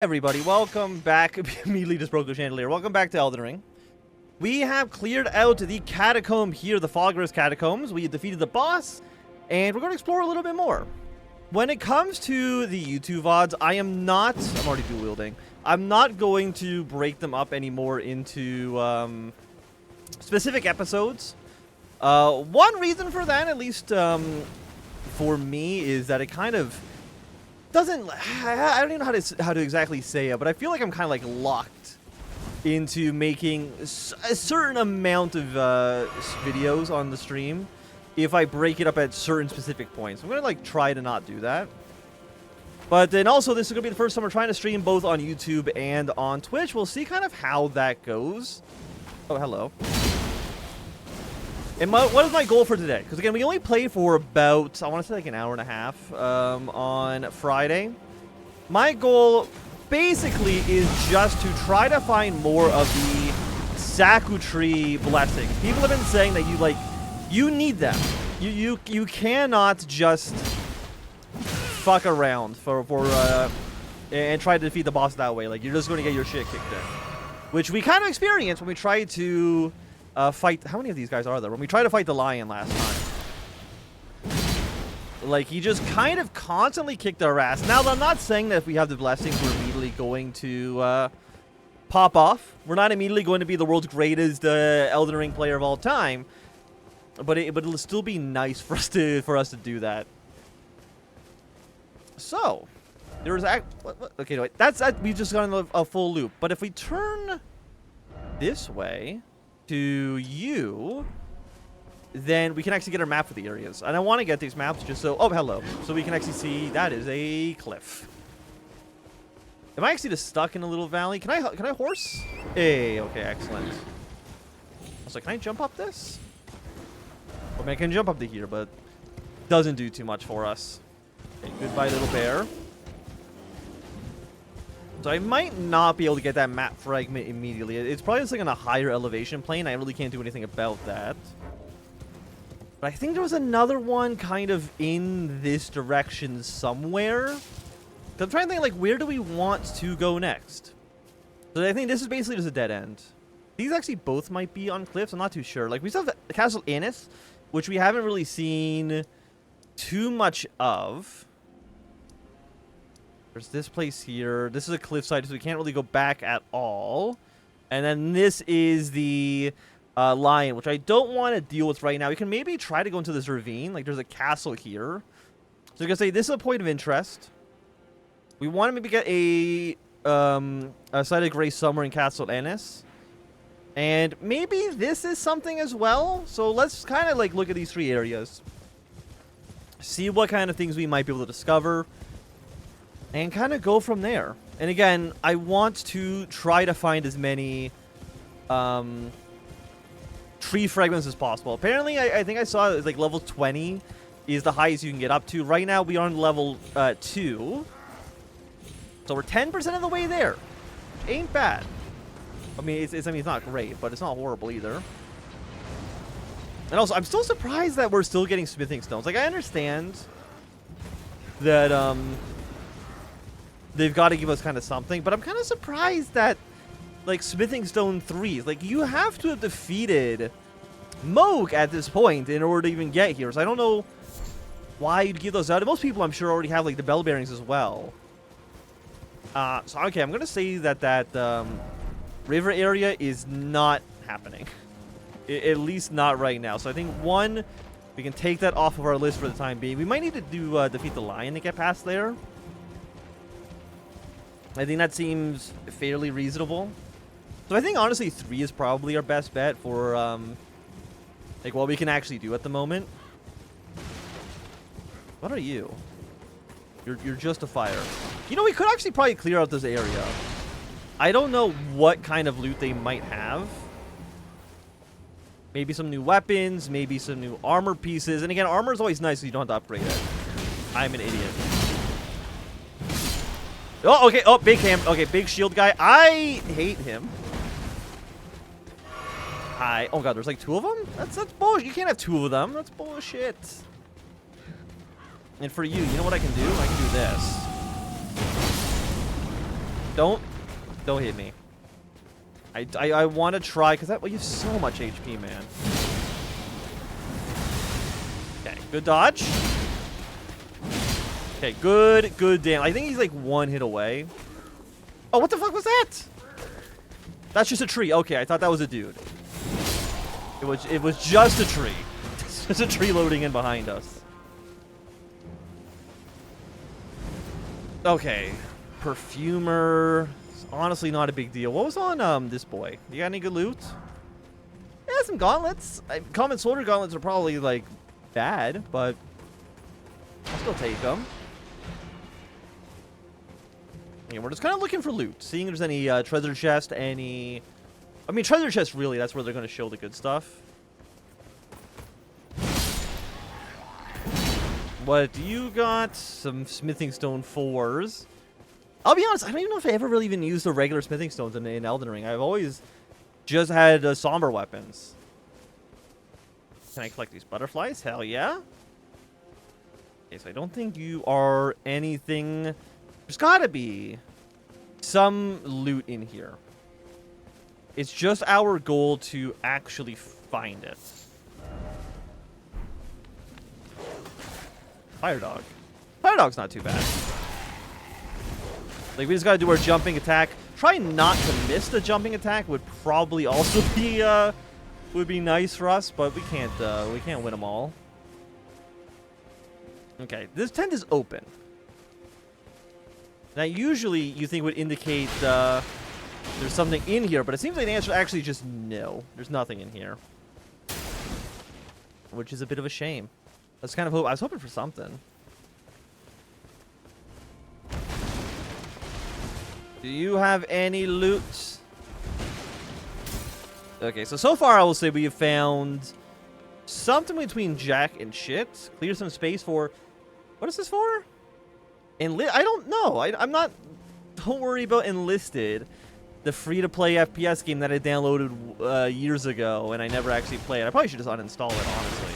Everybody, welcome back. Immediately just broke the chandelier. Welcome back to Elden Ring. We have cleared out the catacomb here, the Fogger's catacombs. We defeated the boss, and we're going to explore a little bit more. When it comes to the YouTube VODs, I'm already dual wielding. I'm not going to break them up anymore into specific episodes. One reason for that, at least for me, is that it kind of doesn't, I don't even know how to exactly say it, but I feel like I'm kind of like locked into making a certain amount of videos on the stream if I break it up at certain specific points. I'm gonna like try to not do that. But then also, this is gonna be the first time we're trying to stream both on YouTube and on Twitch. We'll see kind of how that goes. Oh, hello. And what is my goal for today? Because again, we only played for about, I want to say like an hour and a half on Friday. My goal basically is just to try to find more of the Erdtree blessings. People have been saying that you need them. You cannot just fuck around and try to defeat the boss that way. Like, you're just going to get your shit kicked in, which we kind of experienced when we tried to fight. How many of these guys are there? When we tried to fight the lion last time, like, he just kind of constantly kicked our ass. Now, I'm not saying that if we have the blessings, we're immediately going to pop off. We're not immediately going to be the world's greatest Elden Ring player of all time, but it'll still be nice for us to do that. So, there's okay, no, wait, we just got in a full loop. But if we turn this way to you, then we can actually get our map for the areas. And I want to get these maps just so... Oh, hello. So we can actually see that is a cliff. Am I actually just stuck in a little valley? Can I horse? Hey, okay, excellent. Also, can I jump up this? I mean, I can jump up to here, but doesn't do too much for us. Okay, goodbye, little bear. So I might not be able to get that map fragment immediately. It's probably just like on a higher elevation plane. I really can't do anything about that. But I think there was another one kind of in this direction somewhere. I'm trying to think, like, where do we want to go next? So I think this is basically just a dead end. These actually both might be on cliffs. I'm not too sure. Like, we still have the Castle Innis, which we haven't really seen too much of. There's this place here. This is a cliffside, so we can't really go back at all. And then this is the lion, which I don't want to deal with right now. We can maybe try to go into this ravine. Like, there's a castle here. So I'm going to say this is a point of interest. We want to maybe get a site of grace somewhere in Castle Innis. And maybe this is something as well. So let's kind of like look at these three areas. See what kind of things we might be able to discover. And kind of go from there. And again, I want to try to find as many tree fragments as possible. Apparently, I think I saw it's like level 20 is the highest you can get up to. Right now, we are on level 2. So we're 10% of the way there. Which ain't bad. I mean, it's not great, but it's not horrible either. And also, I'm still surprised that we're still getting smithing stones. Like, I understand that they've got to give us kind of something, but I'm kind of surprised that, like, smithing stone 3s, like, you have to have defeated Moog at this point in order to even get here. So I don't know why you'd give those out. Most people, I'm sure, already have, like, the bell bearings as well. So okay, I'm gonna say that river area is not happening, at least not right now. So I think one, we can take that off of our list for the time being. We might need to do defeat the lion to get past there. I think that seems fairly reasonable. So I think, honestly, 3 is probably our best bet for, like, what we can actually do at the moment. What are you? You're just a fire. You know, we could actually probably clear out this area. I don't know what kind of loot they might have. Maybe some new weapons, maybe some new armor pieces. And again, armor is always nice so you don't have to upgrade it. I'm an idiot. Oh, okay. Oh, big ham. Okay, big shield guy. I hate him. Hi. Oh god, there's like 2 of them? That's bullshit. You can't have 2 of them. That's bullshit. And for you know what I can do? I can do this. Don't hit me. I want to try, because that, well, you have so much HP, man. Okay, good dodge. Okay, good damn. I think he's like one hit away. Oh, what the fuck was that? That's just a tree. Okay, I thought that was a dude. It was just a tree. It's just a tree loading in behind us. Okay, perfumer. It's honestly not a big deal. What was on this boy? You got any good loot? Yeah, some gauntlets. Common soldier gauntlets are probably like bad, but I'll still take them. Yeah, we're just kind of looking for loot, seeing if there's any treasure chest, any... I mean, treasure chest, really, that's where they're going to show the good stuff. What do you got? Some smithing stone 4s. I'll be honest, I don't even know if I ever really even used the regular smithing stones in Elden Ring. I've always just had somber weapons. Can I collect these butterflies? Hell yeah. Okay, so I don't think you are anything... There's gotta be some loot in here. It's just our goal to actually find it. Fire dog. Fire dog's not too bad. Like, we just gotta do our jumping attack. Try not to miss the jumping attack would probably also be would be nice for us, but we can't win them all. Okay, this tent is open. Now, usually you think would indicate there's something in here, but it seems like the answer actually just no. There's nothing in here, which is a bit of a shame. That's kind of I was hoping for something. Do you have any loot? Okay, so far I will say we have found something between Jack and shit. Clear some space for... What is this for? I don't know. I'm not... Don't worry about Enlisted. The free-to-play FPS game that I downloaded years ago and I never actually played. I probably should just uninstall it, honestly.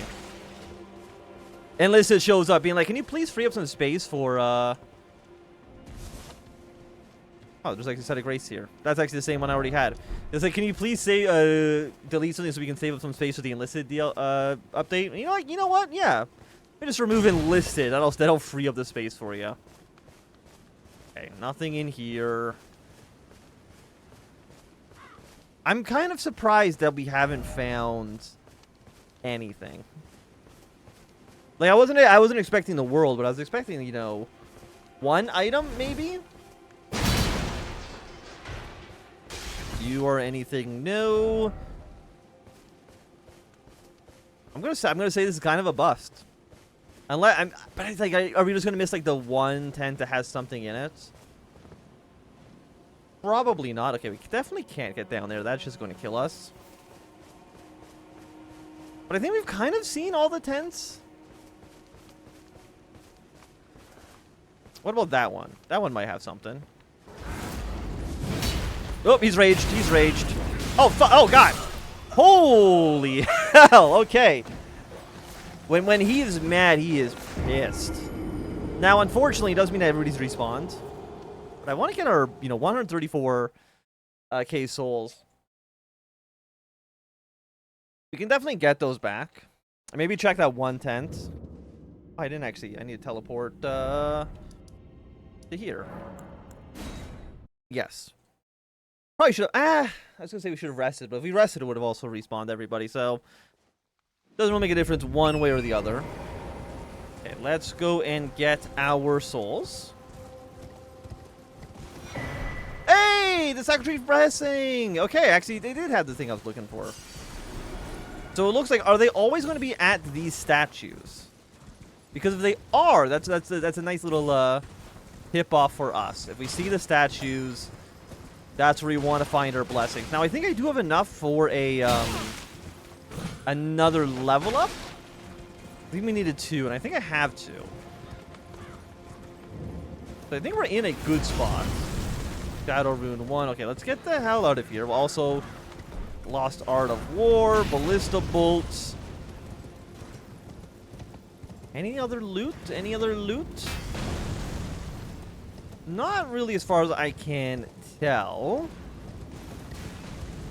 Enlisted shows up being like, can you please free up some space for... Oh, there's like a set of grace here. That's actually the same one I already had. It's like, can you please say delete something so we can save up some space for the Enlisted deal update? And you know what? Yeah. Let me just remove Enlisted. That'll free up the space for you. Okay, nothing in here. I'm kind of surprised that we haven't found anything. Like, I wasn't expecting the world, but I was expecting, you know, one item maybe. You or anything new? I'm gonna say this is kind of a bust. Unless but it's like, are we just gonna miss like the one tent that has something in it? Probably not. Okay, we definitely can't get down there. That's just going to kill us. But I think we've kind of seen all the tents. What about that one? That one might have something. Oh, he's raged. He's raged. Oh, oh God. Holy hell. Okay. When he is mad, he is pissed. Now, unfortunately, it does mean that everybody's respawned. But I want to get our, 134 K souls. We can definitely get those back. Maybe check that one tent. Oh, I didn't actually. I need to teleport to here. Yes. Probably should have. I was going to say we should have rested, but if we rested, it would have also respawned everybody. So, doesn't really make a difference one way or the other. Okay, let's go and get our souls. Hey, the Sacred Tree Blessing! Okay, actually, they did have the thing I was looking for. So it looks like, are they always going to be at these statues? Because if they are, that's a nice little tip-off for us. If we see the statues, that's where we want to find our blessings. Now, I think I do have enough for a another level up. I think we needed 2, and I think I have 2. So I think we're in a good spot. Shadow Rune 1. Okay, let's get the hell out of here. We'll also Lost Art of War, Ballista Bolts. Any other loot? Any other loot? Not really as far as I can tell.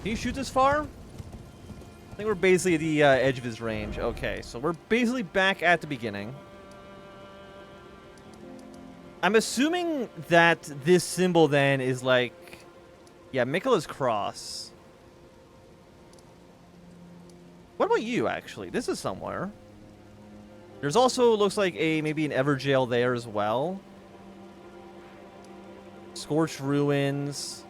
Can you shoot this far? I think we're basically at the edge of his range. Okay, so we're basically back at the beginning. I'm assuming that this symbol then is like... Yeah, Miquella's cross. What about you, actually? This is somewhere. There's also, looks like, maybe an Everjail there as well. Scorched Ruins.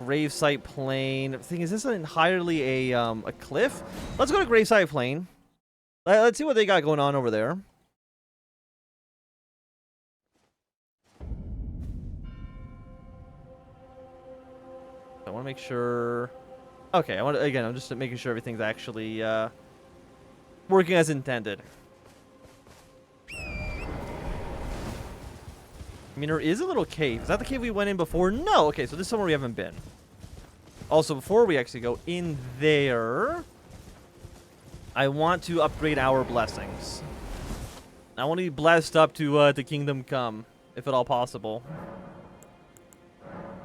Gravesite Plain. The thing is, this entirely a cliff? Let's go to Gravesite Plain. Let's see what they got going on over there. I want to make sure... Okay, I'm just making sure everything's actually working as intended. I mean, there is a little cave. Is that the cave we went in before? No. Okay, so this is somewhere we haven't been. Also, before we actually go in there, I want to upgrade our blessings. I want to be blessed up to Kingdom Come, if at all possible.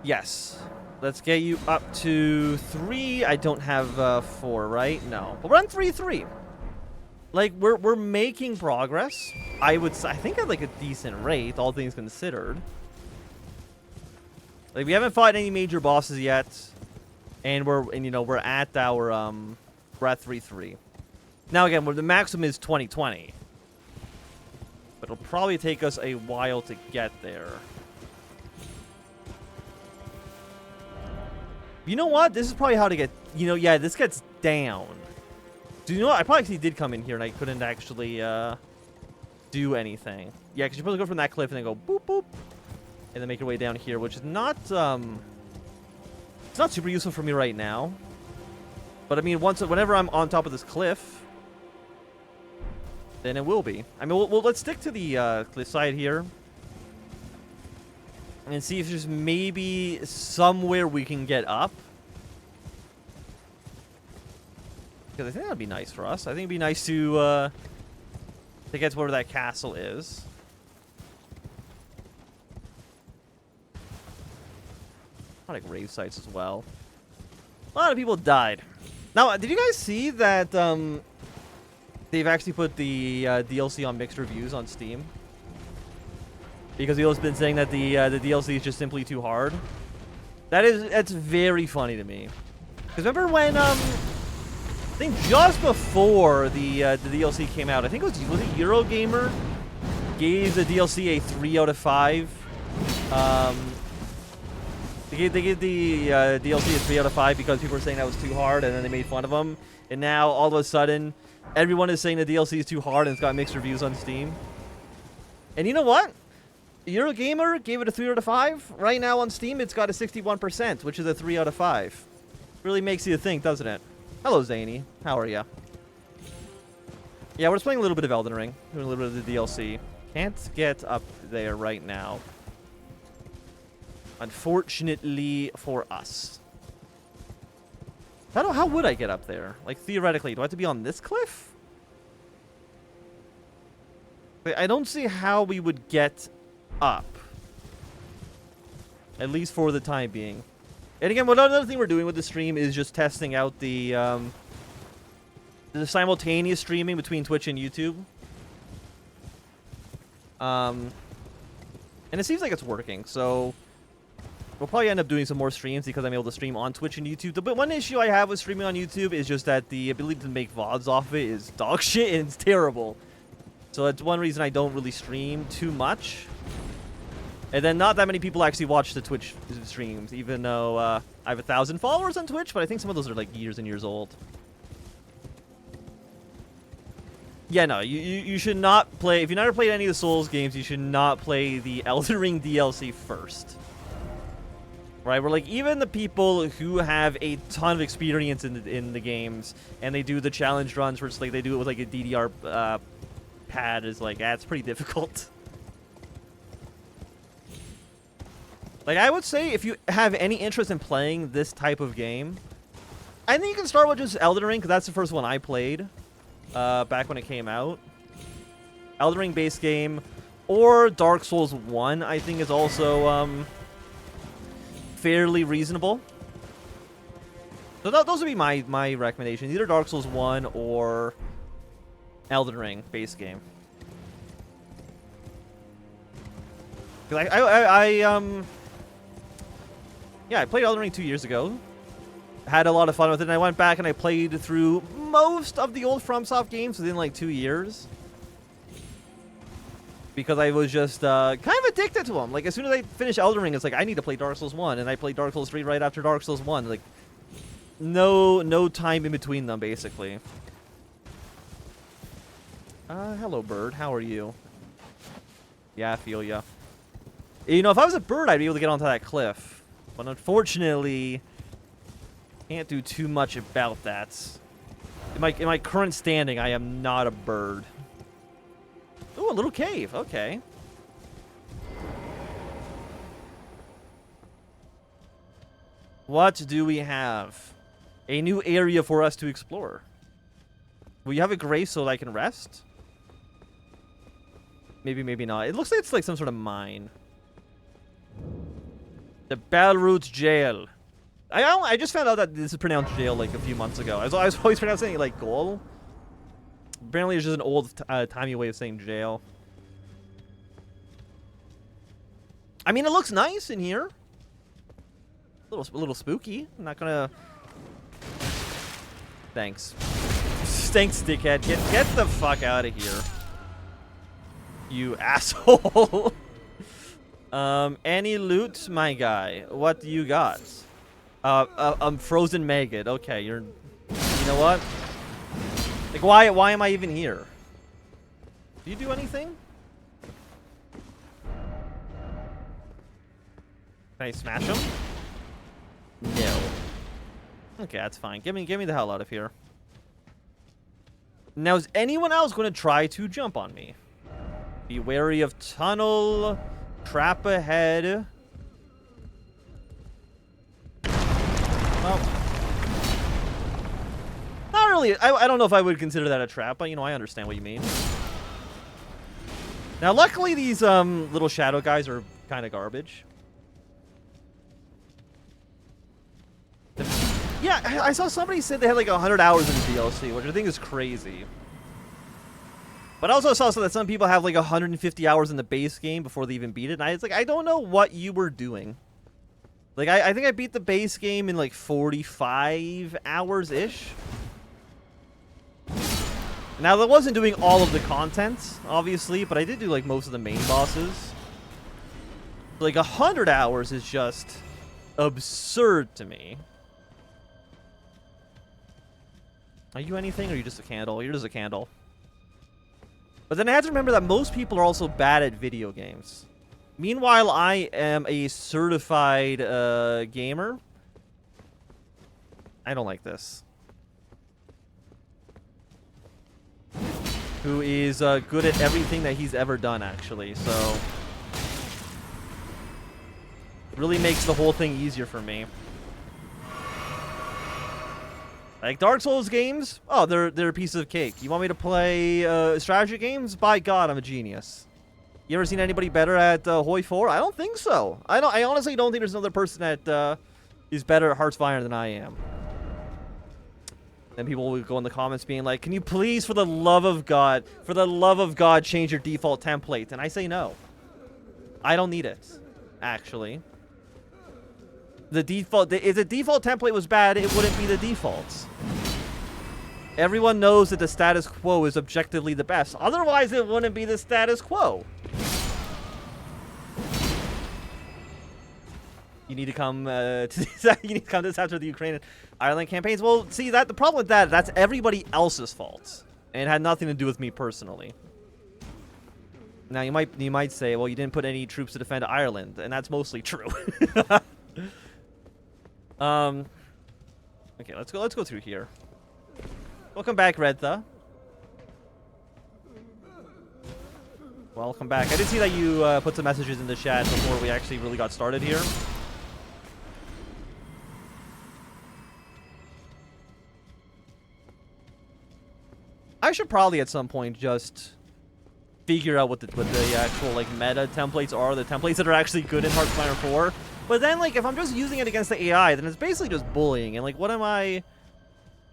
Yes. Let's get you up to 3. I don't have 4, right? No. But we're on 3-3. Like, we're making progress. I think at like a decent rate, all things considered. Like, we haven't fought any major bosses yet. And we're at our we're at 3-3. Now again, the maximum is 2020. But it'll probably take us a while to get there. You know what? This is probably how to get... yeah, this gets down. Do you know what? I probably actually did come in here and I couldn't actually do anything. Yeah, because you probably go from that cliff and then go boop, boop. And then make your way down here, which is not... it's not super useful for me right now. But I mean, whenever I'm on top of this cliff, then it will be. I mean, let's stick to the cliff side here. And see if there's maybe somewhere we can get up. Because I think that'd be nice for us. I think it'd be nice to get to where that castle is. A lot of grave sites as well. A lot of people died. Now, did you guys see that they've actually put the DLC on mixed reviews on Steam? Because people's been saying that the DLC is just simply too hard. That's very funny to me. Because remember when I think just before the DLC came out, I think was it Eurogamer gave the DLC a 3 out of 5. They gave the DLC a 3 out of 5 because people were saying that was too hard, and then they made fun of them. And now all of a sudden, everyone is saying the DLC is too hard, and it's got mixed reviews on Steam. And you know what? Eurogamer gave it a 3 out of 5. Right now on Steam, it's got a 61%, which is a 3 out of 5. Really makes you think, doesn't it? Hello, Zany. How are ya? Yeah, we're just playing a little bit of Elden Ring. Doing a little bit of the DLC. Can't get up there right now. Unfortunately for us. How would I get up there? Like, theoretically, do I have to be on this cliff? I don't see how we would get up. At least for the time being. And again, another thing we're doing with the stream is just testing out the simultaneous streaming between Twitch and YouTube. And it seems like it's working, so we'll probably end up doing some more streams because I'm able to stream on Twitch and YouTube. But one issue I have with streaming on YouTube is just that the ability to make VODs off of it is dog shit and it's terrible. So that's one reason I don't really stream too much. And then not that many people actually watch the Twitch streams, even though I have 1,000 followers on Twitch, but I think some of those are like years and years old. Yeah, no, you should not play... If you've never played any of the Souls games, you should not play the Elden Ring DLC first. Right? We're like, even the people who have a ton of experience in the games, and they do the challenge runs where it's like they do it with like a DDR pad, is like, it's pretty difficult. Like, I would say if you have any interest in playing this type of game, I think you can start with just Elden Ring, because that's the first one I played back when it came out. Elden Ring base game. Or Dark Souls 1, I think, is also fairly reasonable. So those would be my recommendations. Either Dark Souls 1 or Elden Ring base game. Because I played Elden Ring 2 years ago. Had a lot of fun with it, and I went back and I played through most of the old FromSoft games within like 2 years. Because I was just kind of addicted to them. Like, as soon as I finished Elden Ring, it's like, I need to play Dark Souls 1, and I played Dark Souls 3 right after Dark Souls 1. Like, no time in between them, basically. Hello, bird. How are you? Yeah, I feel ya. You know, if I was a bird, I'd be able to get onto that cliff. But unfortunately, can't do too much about that. In my current standing, I am not a bird. Ooh, a little cave. Okay. What do we have? A new area for us to explore. Will you have a grace so that I can rest? Maybe, maybe not. It looks like it's like some sort of mine. The Balroot Jail. I just found out that this is pronounced jail like a few months ago. I was always pronouncing it like goal. Apparently, it's just an old timey way of saying jail. I mean, it looks nice in here. A little spooky. I'm not gonna. Thanks. Thanks, dickhead. Get the fuck out of here. You asshole. Any loot, my guy? What do you got? Frozen maggot. Okay, you know what? Like, why am I even here? Do you do anything? Can I smash him? No. Okay, that's fine. Get me the hell out of here. Now, is anyone else going to try to jump on me? Be wary of tunnel. Trap ahead. Well, not really. I don't know if I would consider that a trap, but, you know, I understand what you mean. Now, luckily, these little shadow guys are kind of garbage. Yeah, I saw somebody said they had like 100 hours in the DLC, which I think is crazy. But I also saw that some people have like 150 hours in the base game before they even beat it. And I was like, I don't know what you were doing. Like, I think I beat the base game in like 45 hours-ish. Now, that wasn't doing all of the content, obviously, but I did do like most of the main bosses. Like, 100 hours is just absurd to me. Are you anything, or are you just a candle? You're just a candle. But then I have to remember that most people are also bad at video games. Meanwhile, I am a certified gamer. I don't like this. Who is good at everything that he's ever done, actually, so... really makes the whole thing easier for me. Like, Dark Souls games, oh, they're a piece of cake. You want me to play strategy games? By God, I'm a genius. You ever seen anybody better at Hoi 4? I don't think so. I honestly don't think there's another person that is better at Hearthfire than I am. And people will go in the comments being like, can you please, for the love of God, change your default template? And I say no. I don't need it, actually. The default, if the default template was bad, it wouldn't be the default. Everyone knows that the status quo is objectively the best. Otherwise, it wouldn't be the status quo. You need to come to this after the Ukraine and Ireland campaigns. Well, see, the problem with that's everybody else's fault. And it had nothing to do with me personally. Now, you might say, well, you didn't put any troops to defend Ireland, and that's mostly true. Okay, let's go through here. Welcome back, Redtha. Welcome back. I did see that you put some messages in the chat before we actually really got started here. I should probably at some point just figure out what the actual like meta templates are, the templates that are actually good in Hearthfire 4. But then like if I'm just using it against the AI, then it's basically just bullying. And like what am I?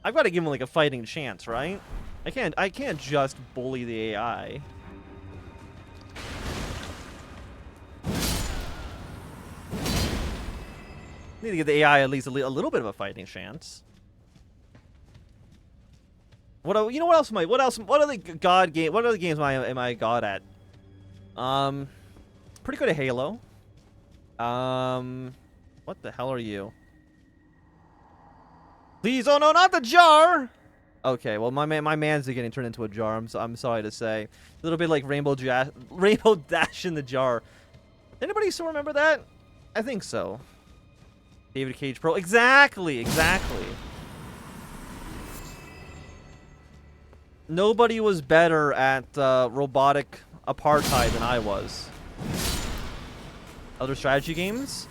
I've got to give him like a fighting chance, right? I can't just bully the AI. Need to give the AI at least a little bit of a fighting chance. What else am I? What other god game? What other games am I god at? Pretty good at Halo. What the hell are you? Please, oh no, not the jar. Okay, well my man's getting turned into a jar. I'm sorry to say, a little bit like Rainbow Dash in the jar. Anybody still remember that? I think so. David Cage Pro. Exactly. Nobody was better at robotic apartheid than I was. Other strategy games?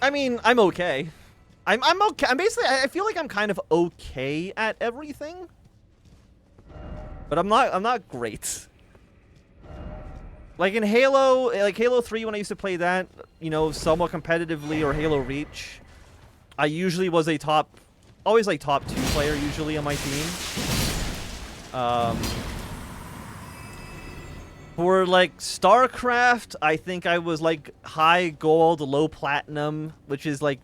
I mean, I'm okay. I'm okay. I'm basically, I feel like I'm kind of okay at everything. But I'm not great. Like in Halo, like Halo 3 when I used to play that, you know, somewhat competitively, or Halo Reach, I usually was always like top 2 player usually on my team. For like StarCraft, I think I was like high gold, low platinum, which is like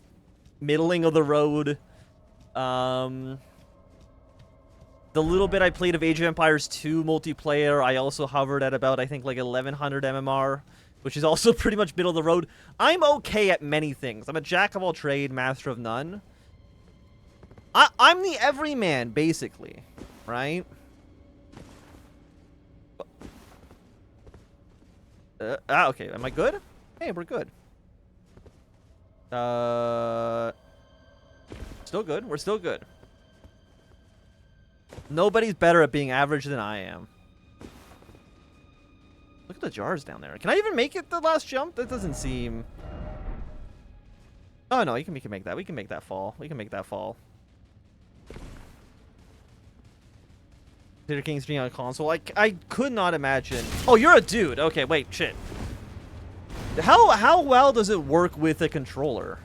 middling of the road. The little bit I played of Age of Empires 2 multiplayer, I also hovered at about, I think, like 1100 MMR, which is also pretty much middle of the road. I'm okay at many things. I'm a jack of all trade, master of none. I'm the everyman, basically, right? Okay, am I good? Hey, we're good. Still good. We're still good. Nobody's better at being average than I am. Look at the jars down there. Can I even make it the last jump? That doesn't seem... Oh, no, we can make that. We can make that fall. We can make that fall. Theater King stream on console. I could not imagine... Oh, you're a dude. Okay, wait, shit. How well does it work with a controller?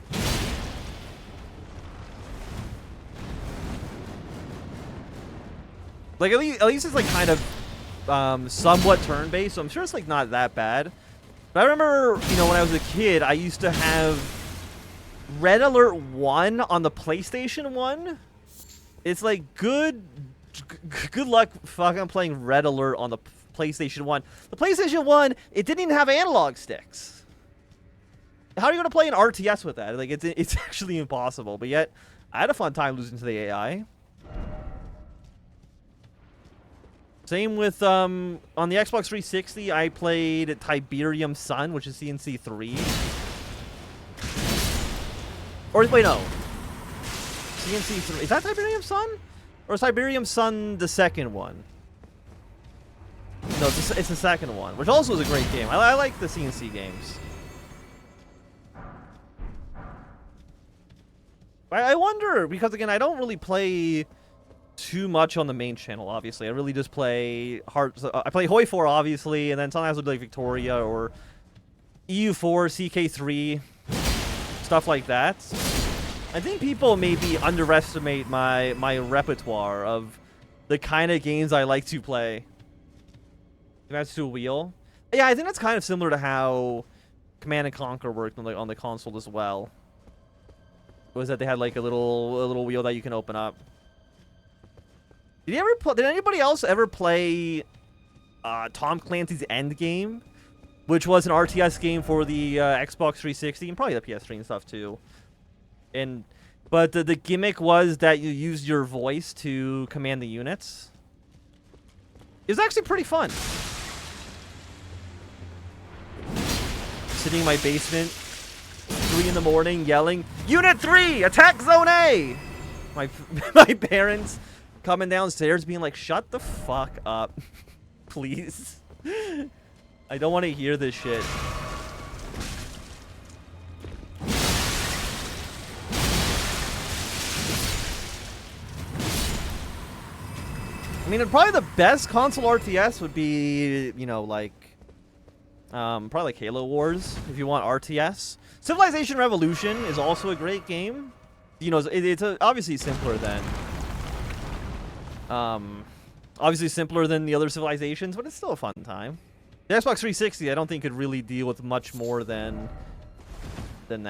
Like, at least it's, like, kind of somewhat turn-based, so I'm sure it's, like, not that bad. But I remember, you know, when I was a kid, I used to have Red Alert 1 on the PlayStation 1. It's, like, good luck fucking playing Red Alert on the PlayStation 1. The PlayStation 1, it didn't even have analog sticks. How are you going to play an RTS with that? Like, it's actually impossible. But yet, I had a fun time losing to the AI. Same with, on the Xbox 360, I played Tiberium Sun, which is CNC 3. Or, wait, no. CNC 3. Is that Tiberium Sun? Or is Tiberium Sun the second one? No, it's the second one, which also is a great game. I like the CNC games. I wonder, because again, I don't really play too much on the main channel, obviously. I really just play I play Hoi 4, obviously, and then sometimes I'll do like Victoria or EU4, CK3, stuff like that. I think people maybe underestimate my repertoire of the kind of games I like to play. That's to a wheel. Yeah, I think that's kind of similar to how Command & Conquer worked on the console as well. Was that they had like a little wheel that you can open up. Did anybody else ever play Tom Clancy's Endgame, which was an RTS game for the Xbox 360 and probably the PS3 and stuff too? But the gimmick was that you used your voice to command the units. It was actually pretty fun. Sitting in my basement, 3 in the morning, yelling, "Unit 3, attack Zone A!" My parents coming downstairs being like, "Shut the fuck up, please. I don't want to hear this shit." mean, probably the best console RTS would be, you know, like, probably like Halo Wars, if you want RTS. Civilization Revolution is also a great game. You know, it's obviously simpler than, the other civilizations, but it's still a fun time. The Xbox 360, I don't think could really deal with much more than that.